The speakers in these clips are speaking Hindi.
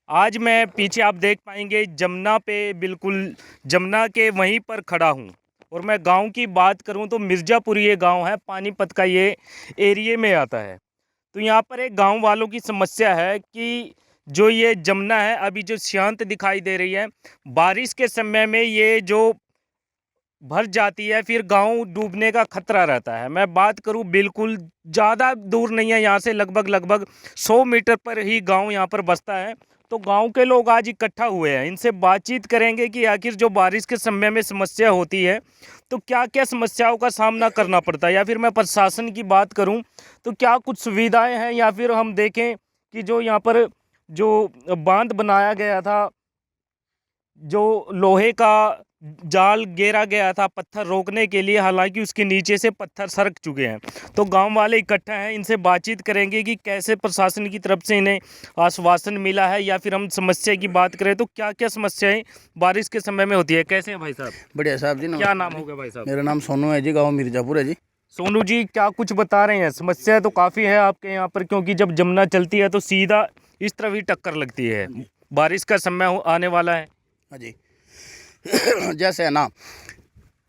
आज मैं पीछे आप देख पाएंगे जमुना पे बिल्कुल जमुना के वहीं पर खड़ा हूँ। और मैं गांव की बात करूँ तो मिर्ज़ापुर ये गांव है, पानीपत का ये एरिए में आता है। तो यहाँ पर एक गांव वालों की समस्या है कि जो ये जमुना है अभी जो शांत दिखाई दे रही है, बारिश के समय में ये जो भर जाती है फिर गांव डूबने का खतरा रहता है। मैं बात करूं बिल्कुल ज़्यादा दूर नहीं है यहाँ से, लगभग 100 मीटर पर ही गांव यहाँ पर बसता है। तो गांव के लोग आज इकट्ठा हुए हैं, इनसे बातचीत करेंगे कि आखिर जो बारिश के समय में समस्या होती है तो क्या क्या समस्याओं का सामना करना पड़ता है, या फिर मैं प्रशासन की बात करूं तो क्या कुछ सुविधाएं हैं, या फिर हम देखें कि जो यहाँ पर जो बांध बनाया गया था, जो लोहे का जाल घेरा गया था पत्थर रोकने के लिए, हालांकि उसके नीचे से पत्थर सरक चुके हैं। तो गांव वाले इकट्ठा हैं, इनसे बातचीत करेंगे कि कैसे प्रशासन की तरफ से इन्हें आश्वासन मिला है, या फिर हम समस्या की बात करें तो क्या क्या समस्याएं बारिश के समय में होती है। कैसे हैं भाई साहब? बढ़िया साहब जी। क्या नाम होगा भाई साहब? मेरा नाम सोनू है जी, गाँव मिर्जापुर है जी। सोनू जी, क्या कुछ बता रहे हैं? समस्या तो काफ़ी है आपके यहाँ पर, क्योंकि जब जमुना चलती है तो सीधा इस तरफ ही टक्कर लगती है। बारिश का समय आने वाला है। हाँ जी। जैसे है ना,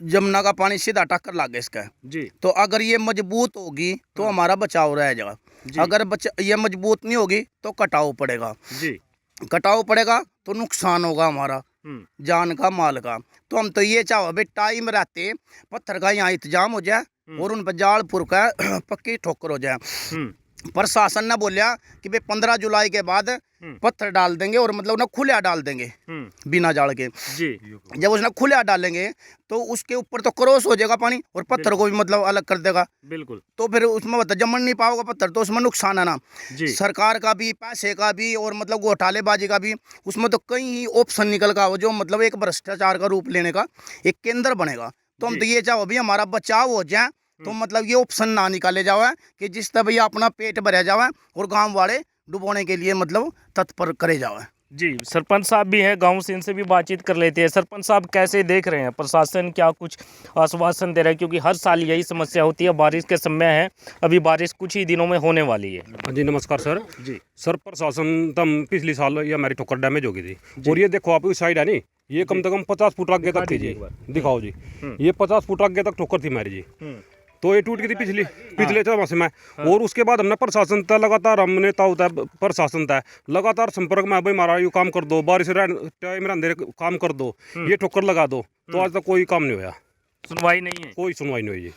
जमुना का पानी सीधा टक्कर लग गया इसका जी। तो अगर ये मजबूत होगी तो हमारा बचाव रह जाएगा। अगर ये मजबूत नहीं होगी तो कटाव पड़ेगा जी। कटाव पड़ेगा तो नुकसान होगा हमारा जान का, माल का। तो हम तो ये चाहो भाई टाइम रहते पत्थर का यहाँ इंतजाम हो जाए और उन पर जाल पुर का पक्की ठोकर हो जाए। प्रशासन ने बोलिया कि भाई 15 जुलाई के बाद पत्थर डाल देंगे, और मतलब ना खुला डाल देंगे बिना जाल के जी। जब उसने खुला डालेंगे तो उसके ऊपर तो क्रॉस हो जाएगा पानी, और पत्थर को भी मतलब अलग कर देगा। बिल्कुल। तो फिर उसमें बता जमन नहीं पाओगे पत्थर, तो उसमें नुकसान है ना जी। सरकार का भी, पैसे का भी, और मतलब घोटालेबाजी का भी। उसमें तो कई ही ऑप्शन निकल का, जो मतलब एक भ्रष्टाचार का रूप लेने का एक केंद्र बनेगा। तो हम तो ये चाहो भी हमारा बचाव हो जाए, तो मतलब ये ऑप्शन ना निकाले जावे कि जिस तरह भैया अपना पेट भरा जावे और गांव वाले डुबोने के लिए मतलब तत्पर करे जावे। जी, सरपंच साहब भी हैं गांव से, इनसे भी बातचीत कर लेते हैं। सरपंच साहब, कैसे देख रहे हैं, प्रशासन क्या कुछ आश्वासन दे रहा है? क्योंकि हर साल यही समस्या होती है, बारिश के समय है, अभी बारिश कुछ ही दिनों में होने वाली है। हाँ जी, नमस्कार सर। जी सर, प्रशासन तम पिछले साल ये हमारी ठोकर डैमेज हो गई थी, और ये देखो आप इस साइड है नहीं, ये कम से कम 50 फुट आगे तक थी जी। दिखाओ जी, ये 50 फुट आगे तक ठोकर थी हमारी जी। तो ये टूट गई थी पिछले 4 माह में। और उसके बाद हमने प्रशासन तय लगातार, हमने प्रशासन तय लगातार संपर्क में, भाई हमारा ये काम कर दो, बारिश टाइम अंधेरे काम कर दो, ये ठोकर लगा दो। तो आज तक कोई काम नहीं हुआ, सुनवाई नहीं है, कोई सुनवाई नहीं हुई जी।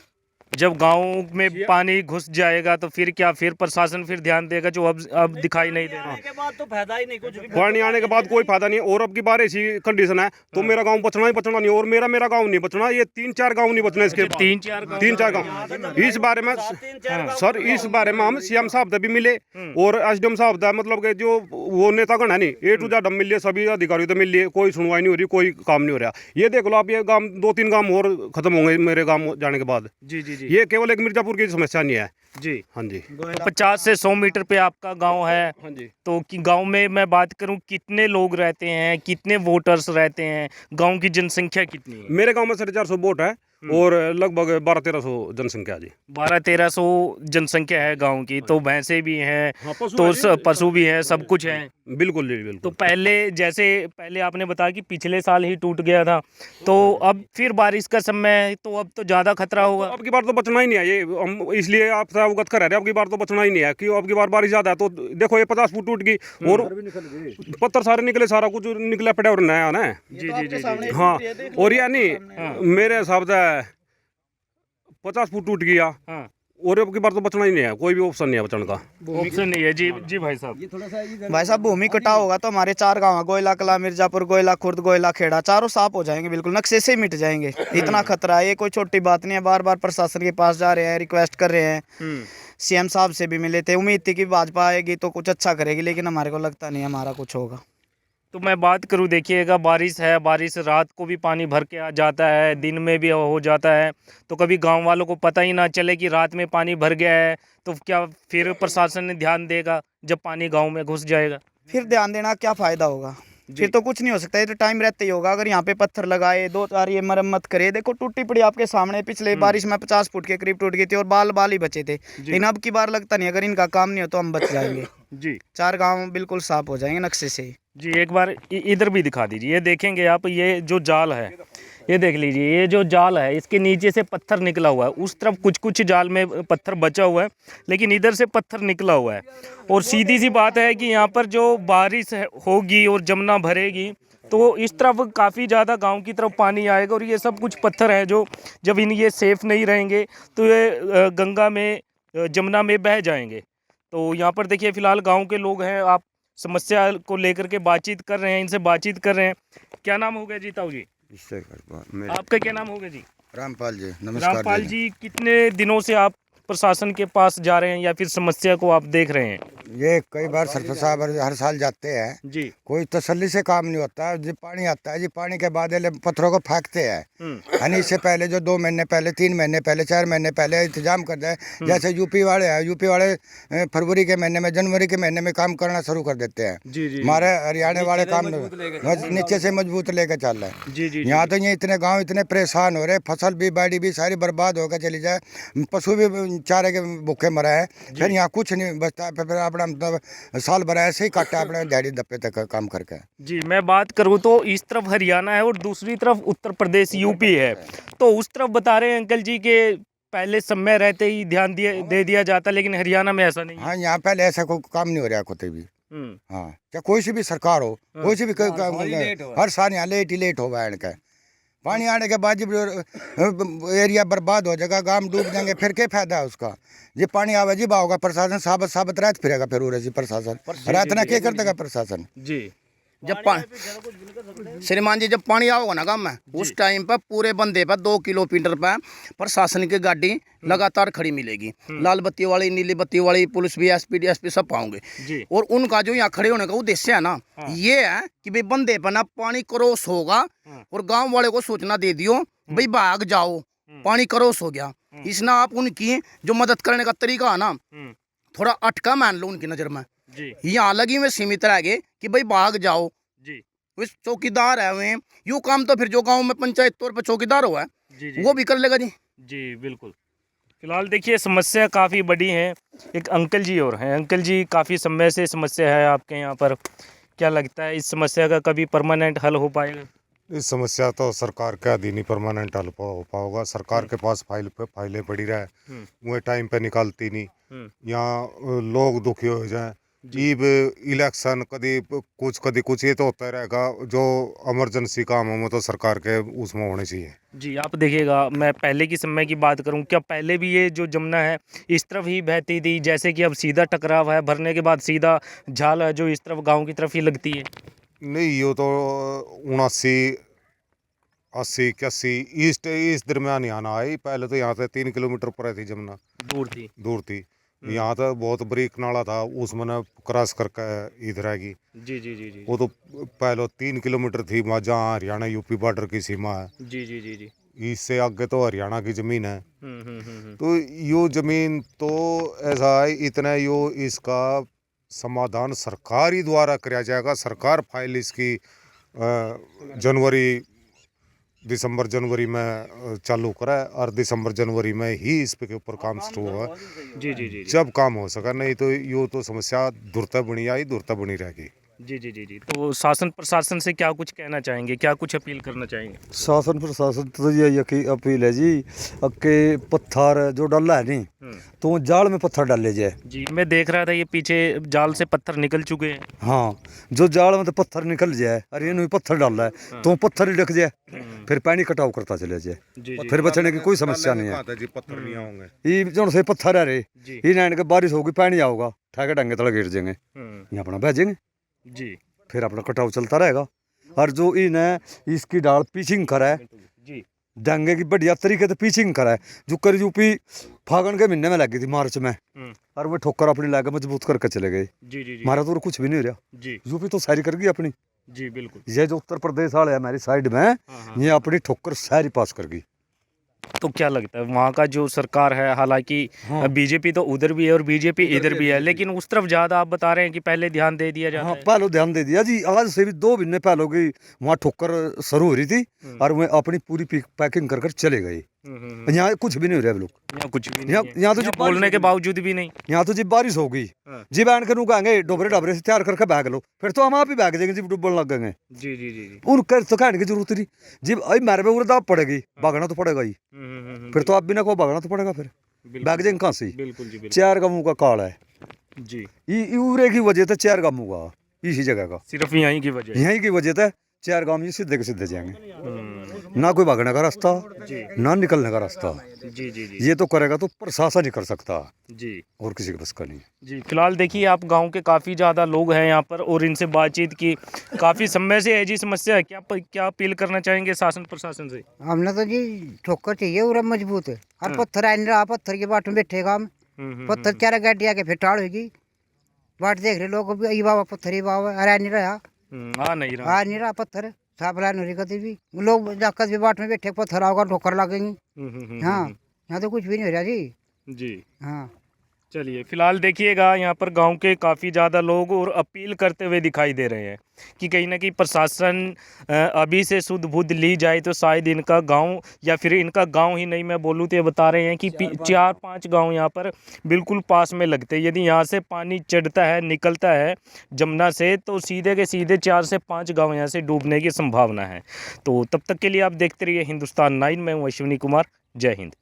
जब गांव में पानी घुस जाएगा तो फिर क्या, फिर प्रशासन फिर ध्यान देगा, जो अब दिखाई नहीं दे रहा। के बाद तो फायदा ही नहीं, कुछ भी पानी आने के बाद कोई फायदा नहीं। और अब की बार ऐसी कंडीशन है तो मेरा गांव बचना ही बचना नहीं, और मेरा गांव नहीं बचना, ये 3-4 गांव नहीं बचना इसके। 3-4 गांव इस बारे में सर, इस बारे में हम सीएम साहब से भी मिले और एसडीएम साहब से, मतलब कि जो वो नेतागण है नहीं, A to Z मिल लिए, सभी अधिकारियों से मिल लिए, कोई सुनवाई नहीं हो रही, कोई काम नहीं हो रहा। ये देख लो आप, ये गांव 2-3 गांव और खत्म होंगे मेरे गांव जाने के बाद। जी जी जी। ये केवल एक मिर्जापुर की समस्या नहीं है जी। हाँ जी। 50 से 100 मीटर पे आपका गांव है। हाँ जी। तो कि गांव में मैं बात करूं, कितने लोग रहते हैं, कितने वोटर्स रहते हैं, गांव की जनसंख्या कितनी है? मेरे गांव में 450 वोट है और लगभग 1200-1300 जनसंख्या जी। 1200-1300 जनसंख्या है गांव की। तो भैंसे भी हैं, हाँ, तो पशु भी हैं, सब कुछ है। बिल्कुल जी, बिल्कुल। तो पहले आपने बताया कि पिछले साल ही टूट गया था, तो अब फिर बारिश का समय है तो अब तो ज़्यादा खतरा होगा। अब की बार तो बचना ही नहीं है, ये हम इसलिए आपसे अवगत करा रहे हैं। अब की बार तो बचना ही नहीं है, कि अब की बार बारिश ज़्यादा है। तो देखो ये 50 फुट टूट गई और पत्थर सारे निकले, सारा कुछ निकला पड़ा और नया ना। जी जी जी। हाँ, और ये नहीं, मेरे हिसाब से 50 फुट टूट गया। हाँ, और अब की बार तो बचना ही नहीं है, कोई भी ऑप्शन नहीं है बचने का। ऑप्शन नहीं है। जी जी भाई साहब। भाई साहब, भूमि कटाव होगा तो हमारे 4 गांव है, गोयला कला, मिर्जापुर, गोयला खुर्द, गोयला खेड़ा, चारों साफ हो जाएंगे, बिल्कुल नक्शे से मिट जाएंगे। इतना खतरा है, ये कोई छोटी बात नहीं है। बार बार प्रशासन के पास जा रहे हैं, रिक्वेस्ट कर रहे हैं, सीएम साहब से भी मिले थे। उम्मीद थी कि भाजपा आएगी तो कुछ अच्छा करेगी, लेकिन हमारे को लगता नहीं हमारा कुछ होगा। तो मैं बात करूं, देखिएगा बारिश है, बारिश रात को भी पानी भर के आ जाता है, दिन में भी हो जाता है। तो कभी गांव वालों को पता ही ना चले कि रात में पानी भर गया है, तो क्या फिर प्रशासन ने ध्यान देगा जब पानी गांव में घुस जाएगा? फिर ध्यान देना क्या फायदा होगा? फिर तो कुछ नहीं हो सकता। ये तो टाइम रहते ही होगा। अगर यहाँ पे पत्थर लगाए, 2-4 ये मरम्मत करे, देखो टूटी पड़ी आपके सामने। पिछले बारिश में 50 फुट के करीब टूट गई थी और बाल ही बचे थे। लेकिन अब की बार लगता नहीं, अगर इनका काम नहीं हो तो हम बच जाएंगे। जी। 4 गांव बिल्कुल साफ हो जाएंगे नक्शे से। जी एक बार इधर भी दिखा दीजिए। ये देखेंगे आप, ये जो जाल है, ये देख लीजिए, ये जो जाल है इसके नीचे से पत्थर निकला हुआ है। उस तरफ कुछ कुछ जाल में पत्थर बचा हुआ है, लेकिन इधर से पत्थर निकला हुआ है। और सीधी सी बात है कि यहाँ पर जो बारिश होगी और जमुना भरेगी तो इस तरफ काफ़ी ज़्यादा गांव की तरफ पानी आएगा। और ये सब कुछ पत्थर हैं जो जब ये सेफ़ नहीं रहेंगे तो ये गंगा में, जमुना में बह जाएंगे। तो यहाँ पर देखिए फ़िलहाल गांव के लोग हैं, आप समस्या को लेकर के बातचीत कर रहे हैं, इनसे बातचीत कर रहे हैं। क्या नाम हो गया जी ताऊ जी? आपका क्या नाम होगा जी? रामपाल जी, नमस्कार। रामपाल जी, कितने दिनों से आप प्रशासन के पास जा रहे हैं या फिर समस्या को आप देख रहे हैं? ये कई बार सरपंच साहब हर साल जाते हैं जी। कोई तसल्ली से काम नहीं होता है। जब पानी आता है जी, पानी के बाद ये पत्थरों को फेंकते हैं। यानी इससे पहले जो 2 महीने पहले, 3 महीने पहले, 4 महीने पहले इंतजाम कर दे। जैसे यूपी वाले हैं, यूपी वाले फरवरी के महीने में, जनवरी के महीने में काम करना शुरू कर देते हैं। जी जी। हमारे हरियाणा वाले काम नीचे से मजबूत लेकर चल रहे हैं। जी जी। यहाँ तो ये इतने गाँव इतने परेशान हो रहे, फसल भी बाड़ी भी सारी बर्बाद होकर चली जाए, पशु भी चारे के भूखे मरा है। फिर यहाँ कुछ नहीं बचता, फिर अपना मतलब साल भर ऐसे ही काटा अपने दिहाड़ी दप्पे तक काम करके। जी, मैं बात करूँ तो इस तरफ हरियाणा है और दूसरी तरफ उत्तर प्रदेश यूपी है। तो उस तरफ बता रहे हैं अंकल जी के पहले समय रहते ही ध्यान दे दिया जाता, लेकिन हरियाणा में ऐसा नहीं है। हाँ, यहाँ पहले ऐसा कोई काम नहीं हो रहा कोई भी। हाँ, चाहे कोई सी भी सरकार हो, कोई सी भी हर साल यहाँ लेट हो बैठ के पानी आने के बाद जब एरिया बर्बाद हो जाएगा, गांव डूब जाएंगे, फिर क्या फायदा है उसका? जी पानी आवे जी होगा, प्रशासन साबत रहत फिरेगा, फिर उरे जी प्रशासन रात ना क्या कर देगा प्रशासन जी। जब श्रीमान जी, जब पानी आओगा ना गाँव में, उस टाइम पर पूरे बंदे पर 2 किलोमीटर पर प्रशासन की गाड़ी लगातार खड़ी मिलेगी। लाल बत्ती वाली, नीली बत्ती वाली, पुलिस भी, एसपी डीएसपी सब पाओगे। और उनका जो यहाँ खड़े होने का उद्देश्य है ना, ये है कि भाई बंदे पर ना पानी क्रॉस होगा और गाँव वाले को सूचना दे दियो भाई भाग जाओ, पानी क्रॉस हो गया। इसना आप उनकी जो मदद करने का तरीका है ना, थोड़ा अटका मान लो उनकी नजर में। यहाँ लगी में सीमित रह गए कि भाई भाग जाओ जी। चौकीदार है वे, यू काम तो फिर जो गांव में पंचायत तौर पर चौकीदार हुआ है वो भी कर लेगा जी। जी बिल्कुल। फिलहाल देखिए समस्या काफ़ी बड़ी है। एक अंकल जी और हैं। अंकल जी, काफ़ी समय से समस्या है आपके यहाँ पर, क्या लगता है इस समस्या का कभी परमानेंट हल हो पाएगा? इस समस्या तो सरकार के अधीन ही परमानेंट हल हो पाओगा। सरकार के पास फाइलें पड़ी रहे, वो टाइम पे निकालती नहीं। यहाँ लोग दुखी हो जाए, ईब इलेक्शन कभी कुछ ये तो होता रहेगा। जो इमरजेंसी काम हो तो सरकार के उसमें होने चाहिए। जी, आप देखिएगा, मैं पहले की समय की बात करूं, क्या पहले भी ये जो जमुना है इस तरफ ही बहती थी, जैसे कि अब सीधा टकराव है, भरने के बाद सीधा झाल है जो इस तरफ गांव की तरफ ही लगती है? नहीं, ये तो 79, 80, 81 इस दरमियान यहाँ ना आई। पहले तो यहाँ से 3 किलोमीटर पर थी जमुना, दूर थी। यहाँ तो बहुत बरीक नाला था, उसमें ना क्रॉस करके इधर आएगी। जी जी जी जी। वो तो पहले 3 किलोमीटर थी, वहाँ जहाँ हरियाणा यूपी बॉर्डर की सीमा है। जी जी जी जी। इससे आगे तो हरियाणा की जमीन है। तो यो जमीन तो ऐसा है, इतना यो इसका समाधान सरकार ही द्वारा किया जाएगा। सरकार फाइल इसकी दिसंबर-जनवरी में चालू करा है और दिसंबर-जनवरी में ही इस पे के ऊपर काम शुरू हुआ। जी जी जी। जब काम हो सका, नहीं तो यो तो समस्या दूरता बनी रहेगी। जी जी जी जी। तो शासन प्रशासन से क्या कुछ कहना चाहेंगे, क्या कुछ अपील करना चाहेंगे? शासन प्रशासन तो यही अपील है जी कि पत्थर जो डाला है नहीं, तो जाल में पत्थर डाले जाए। जी, मैं देख रहा था ये पीछे जाल से पत्थर निकल चुके हैं। हाँ, जो जाल में तो पत्थर निकल जाए और ये पत्थर डाल रहा है तो पत्थर ही ढक जाए, फिर पानी कटाव करता चले जाए, फिर बचने की कोई समस्या नहीं है। पत्थर नहीं आऊंगे, ये जो से पत्थर है रे, ये नाइन के बारिश होगी, पानी आऊगा, ठाके डंगे तले गिर जाएंगे, ये अपना बह जाएंगे जी, फिर अपना कटाव चलता रहेगा। और जो इन्हें इसकी डाल पिचिंग करा है जी, डंगे की बढ़िया तरीके से पिचिंग करा है, जो कर यूपी फागण के महीने में लगी थी, मार्च में, और वो ठोकर अपनी लाके मजबूत करके चले गए। जी जी जी। हमारा तो कुछ भी नहीं रहा जी यूपी तो सारी कर गई अपनी। जी बिल्कुल। ये जो उत्तर प्रदेश वाले है हमारी साइड में, ये अपनी ठोकर सारी पास कर गई। तो क्या लगता है वहाँ का जो सरकार है, हालांकि बीजेपी तो उधर भी है और बीजेपी इधर भी है, लेकिन उस तरफ ज्यादा आप बता रहे हैं कि पहले ध्यान दे दिया जाता है। पहले ध्यान दे दिया जी, आज से भी 2 महीने पहले हो गई वहाँ ठोकर शुरू हो रही थी और वो अपनी पूरी पैकिंग कर चले गए। यहाँ कुछ भी नहीं हो रहा है लोग। यहाँ कुछ भी नहीं यहाँ है। यहाँ तो यहाँ जी बोलने के बारिश बावजूद भी नहीं। यहाँ तो जी बारिश हो गई हाँ। जी बैन के कहेंगे डोबरे डबरे से तैयार करके भाग लो, फिर तो हम आप ही भाग जाएंगे जी डूबने लग गए। जी जी जी जी। उनका तो कहने की जरूरत नहीं जी, अरे मेरे पे उड़दा पड़ेगी, भागना तो पड़ेगा ही, फिर तो आप बिना को भागना तो पड़ेगा, फिर भाग जाएंगे कहाँ से। बिल्कुल जी बिल्कुल। 4 गांवों का काल है जी उरे की वजह से 4 गांवों का इसी जगह का, सिर्फ यहीं की वजह है। यहीं की वजह से 4 गांव ये सीधे के सीधे जाएंगे, ना कोई भागने का रास्ता ना निकलने का रास्ता। जी जी जी ये तो करेगा तो प्रशासन ही कर सकता, जी और किसी के बस का नहीं। जी। फिलहाल देखिए आप गांव के काफ़ी ज़्यादा लोग हैं यहाँ पर और इनसे बातचीत की, काफ़ी समय से है जी समस्या है। क्या अपील करना चाहेंगे शासन प्रशासन से? हमने तो जी ठोकर चाहिए और मजबूत है, हर पत्थर आने रहा, पत्थर के बाट में बैठेगा हम, पत्थर चारा गाड़ी आके फिर टाड़ होगी, बाट देख रहे लोग, ये बाबा पत्थर ही बाबा अरे नहीं रहा, आ नहीं रहा। आ नहीं रहा पत्थर साफ लाइन हो रही कभी भी, लोग जाकर भी बाट में बैठे पत्थर आओगा ठोकर लगेंगी। हाँ यहाँ तो कुछ भी नहीं हो रहा जी। जी हाँ चलिए फिलहाल देखिएगा यहाँ पर गांव के काफ़ी ज़्यादा लोग और अपील करते हुए दिखाई दे रहे हैं कि कहीं ना कहीं प्रशासन अभी से सुध बुध ली जाए तो शायद इनका गांव, या फिर इनका गांव ही नहीं मैं बोलूँ तो ये बता रहे हैं कि 4-5 गांव यहाँ पर बिल्कुल पास में लगते हैं। यदि यहाँ से पानी चढ़ता है निकलता है जमुना से तो सीधे के सीधे 4 से 5 गाँव यहाँ से डूबने की संभावना है। तो तब तक के लिए आप देखते रहिए हिंदुस्तान 9, मैं हूँ अश्विनी कुमार। जय हिंद।